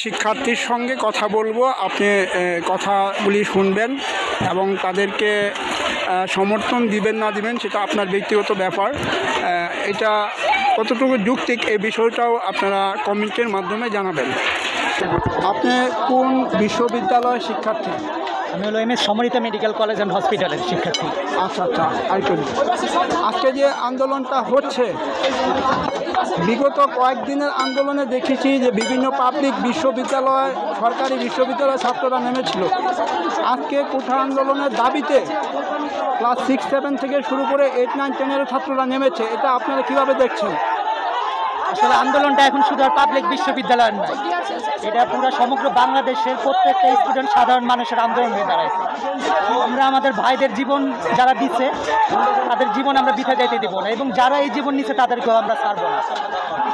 শিক্ষার্থীর সঙ্গে কথা বলবো, আপনি কথাগুলি শুনবেন এবং তাদেরকে সমর্থন দিবেন না দিবেন সেটা আপনার ব্যক্তিগত ব্যাপার। এটা কতটুকু যৌক্তিক এই বিষয়টাও আপনারা কমেন্টের মাধ্যমে জানাবেন। আপনি কোন বিশ্ববিদ্যালয়ের শিক্ষার্থী? আমি হলো MS Samorita medical college and হসপিটালের শিক্ষার্থী। আচ্ছা, আজকে যে আন্দোলনটা হচ্ছে, বিগত কয়েকদিনের আন্দোলনে দেখেছি যে বিভিন্ন পাবলিক বিশ্ববিদ্যালয়, সরকারি বিশ্ববিদ্যালয় ছাত্ররা নেমেছিল। আজকে কোঠা আন্দোলনের দাবিতে ক্লাস 6-7 থেকে শুরু করে 8-9-10-এর ছাত্ররা নেমেছে। এটা আপনারা কীভাবে দেখছেন? আসলে আন্দোলনটা এখন শুধু আর পাবলিক বিশ্ববিদ্যালয়ের নয়, এটা পুরো সমগ্র বাংলাদেশের প্রত্যেকটা স্টুডেন্ট, সাধারণ মানুষের আন্দোলন হয়ে দাঁড়াইছে। আমরা আমাদের ভাইদের জীবন যারা দিচ্ছে তাদের জীবন আমরা বৃথা যাইতে দেবো না, এবং যারা এই জীবন নিচ্ছে তাদেরকেও আমরা ছাড়বো না।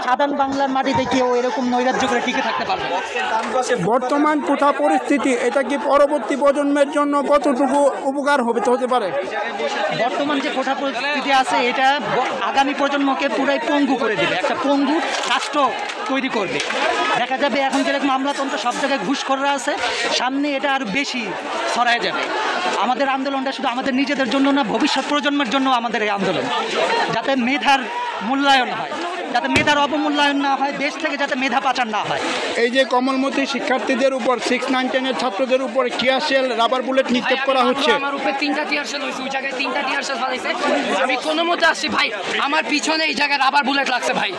সাধারণ বাংলার মাটিতে কেউ এরকম নৈরাজ্য করে টিকে থাকতে পারবে না। বর্তমান কোঠা পরিস্থিতি এটা কি পরবর্তী প্রজন্মের জন্য কতটুকু উপকার হতে পারে? বর্তমান যে কোঠা পরিস্থিতি আছে এটা আগামী প্রজন্মকে পুরাই পঙ্গু করে দেবে, একটা পঙ্গু রাষ্ট্র তৈরি করবে। দেখা যাবে এখন যেরকম আমলাতন্ত্র সব জায়গায় ঘুষখোররা আছে, সামনে এটা আরও বেশি ছড়ায় যাবে। আমাদের আন্দোলনটা শুধু আমাদের নিজেদের জন্য না, ভবিষ্যৎ প্রজন্মের জন্য আমাদের এই আন্দোলন, যাতে মেধার মূল্যায়ন হয়, যাতে মেধার অবমূল্যায়ন না হয়, দেশ থেকে যাতে মেধা পাচার না হয়। এই যে কমলমতি শিক্ষার্থীদের উপর 6-9-10-এর ছাত্রদের উপর টিয়ারশেল, রাবার বুলেট নিক্ষেপ করা হচ্ছে। আমার উপরে 3টা টিয়ারশেল হয়েছে, ওই জায়গায় 3টা টিয়ারশেল ফালাইছে। আমি কোনো মতে আসছি ভাই, আমার পিছনে এই জায়গায় রাবার বুলেট লাগছে ভাই।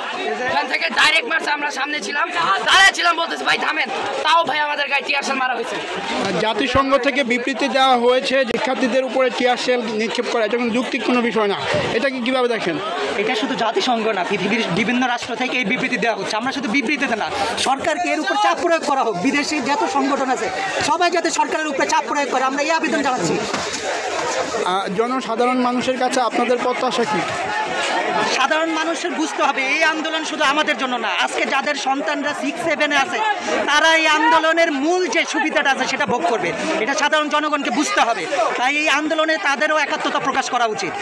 এখান থেকে ডাইরেক্ট মারছে, আমরা সামনে ছিলাম, দাঁড়ায় ছিলাম, বলতেছে ভাই থামেন, তাও ভাই আমাদের গায়ে টিয়ারশেল মারা হয়েছে। জাতিসংঘ থেকে বিবৃতি দেওয়া হয়েছে শিক্ষার্থীদের উপরে টিয়ারশেল নিক্ষেপ করা, এটা কোনো যৌক্তিক কোনো বিষয় না। এটাকে কীভাবে দেখেন? এটা শুধু জাতিসংঘ না, পৃথিবীর বিভিন্ন রাষ্ট্র থেকে এই বিবৃতি দেওয়া হচ্ছে। আমরা শুধু বিবৃতিতে না, সরকারকে এর উপর চাপ প্রয়োগ করা হোক। বিদেশি যত সংগঠন আছে সবাই যাতে সরকারের উপরে চাপ প্রয়োগ করে, আমরা এই আবেদন জানাচ্ছি। জনসাধারণ মানুষের কাছে আপনাদের প্রত্যাশা কি? সাধারণ মানুষের বুঝতে হবে এই আন্দোলন শুধু আমাদের জন্য না, আজকে যাদের সন্তানরা 6-7-এ আছে তারা এই আন্দোলনের মূল যে সুবিধাটা আছে সেটা ভোগ করবে। এটা সাধারণ জনগণকে বুঝতে হবে। তাই এই আন্দোলনে তাদেরও একাত্মতা প্রকাশ করা উচিত।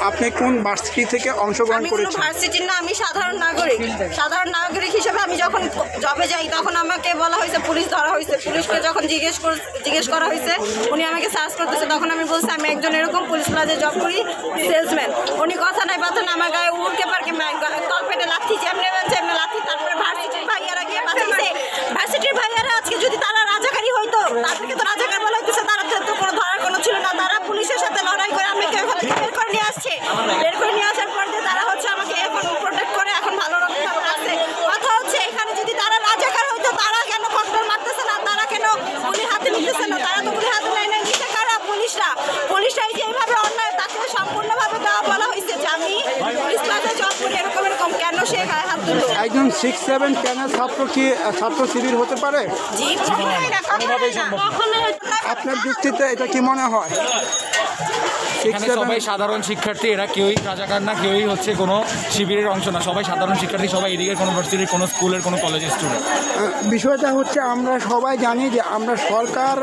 আপনি কোন ভার্সিটি থেকে অংশগ্রহণ করেছেন? ভার্সিটির না, আমি সাধারণ নাগরিক হিসেবে আমি যখন জবে যাই তখন আমাকে বলা হয়েছে পুলিশ ধরা হয়েছে। পুলিশকে যখন জিজ্ঞেস করা হয়েছে, উনি আমাকে সার্চ করতেছে, তখন আমি বলছি আমি একজন এরকম পুলিশ প্লাজে জব করি, সেলসম্যান। উনি কথা নাই বাতা না, আমার গায়ে উড়কে পারকে তলপেটে লাথি, যেমনি লাথি। তারপরে ভার্সিটির ভাইয়ারা গিয়ে বাঁচাইছে। ভার্সিটির ভাইয়ারা আজকে যদি তারা রাজাকারী হইতো, তাদেরকে তো রাজাকার বলা হইতেছে, তারা তো কোনো ধরার কোনো ছিল না। তারা পুলিশের সাথে লড়াই করে আমাকে বের করে নিয়ে আসছে। বের করে নিয়ে আসার পর তারা হচ্ছে আমাকে এখন প্রোটেক্ট করে এখন ভালো রকম রাখছে। কথা হচ্ছে এখানে যদি তারা রাজাকার হইতো, তারা কেন ককটেল মারতেছে না, তারা কেন গুলি হাতে নিতেছে না? তারা তো গুলি হাতে নেয় না, নিচে কারা? পুলিশরা এই যে এইভাবে অন্যায়, তাকে সম্পূর্ণভাবে দেওয়া বলা হয়েছে যে আমি পুলিশ প্লাজা জব করি, এরকম কেন সে গায়ে হাত তুললো? একজন 6-7-10-এর ছাত্র কি ছাত্র শিবির হতে পারে? জি, কখনোই না। আপনার যুক্তিতে এটা কি মনে হয়? এখানে সবাই সাধারণ শিক্ষার্থী, এরা কেউই রাজাকার না, কেউই হচ্ছে কোনো শিবিরের অংশ না, সবাই সাধারণ শিক্ষার্থী, সবাই এদিকে কোনো ভার্সিটির, কোনো স্কুলের, কোনো কলেজের স্টুডেন্ট। বিষয়টা হচ্ছে আমরা সবাই জানি যে আমরা সরকার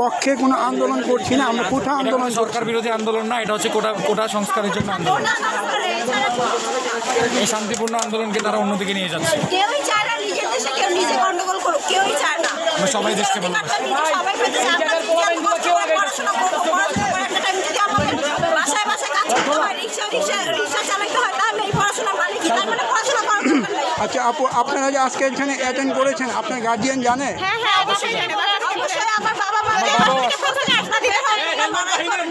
পক্ষে কোনো আন্দোলন করছি না, আমরা কোঠা আন্দোলন। সরকার বিরোধী আন্দোলন না, এটা হচ্ছে কোটা সংস্কারের জন্য আন্দোলন। এই শান্তিপূর্ণ আন্দোলনকে তারা অন্যদিকে নিয়ে যাচ্ছে। কেউই চায় না নিজের দেশে কেউ নিজে গন্ডগোল করুক, কেউই চায় না। আমরা সবাই দেশকে ভালোবাসি। সবাই পেতে চায়, পড়াশোনা করবো, বাসায় কাজ করতে হয়, রিক্সা চালাতে হয়, তাহলে এই পড়াশোনার মানে কি? তার মানে পড়াশোনা করার দরকার নাই। আচ্ছা আপু, আপনারা যে আজকে এখানে অ্যাটেন্ড করেছেন, আপনার গার্জিয়ান জানে? হ্যাঁ, অবশ্যই জানে। অবশ্যই আমার বাবা মা প্রথমে আসতে দিতে হয়,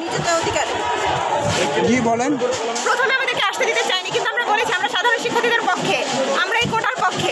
নিজেদের অধিকার। জি বলেন। প্রথমে আমাদেরকে আসতে দিতে চাইনি, কিন্তু আমরা বলেছি আমরা সাধারণ শিক্ষার্থীদের পক্ষে, আমরা এই কোটার পক্ষে।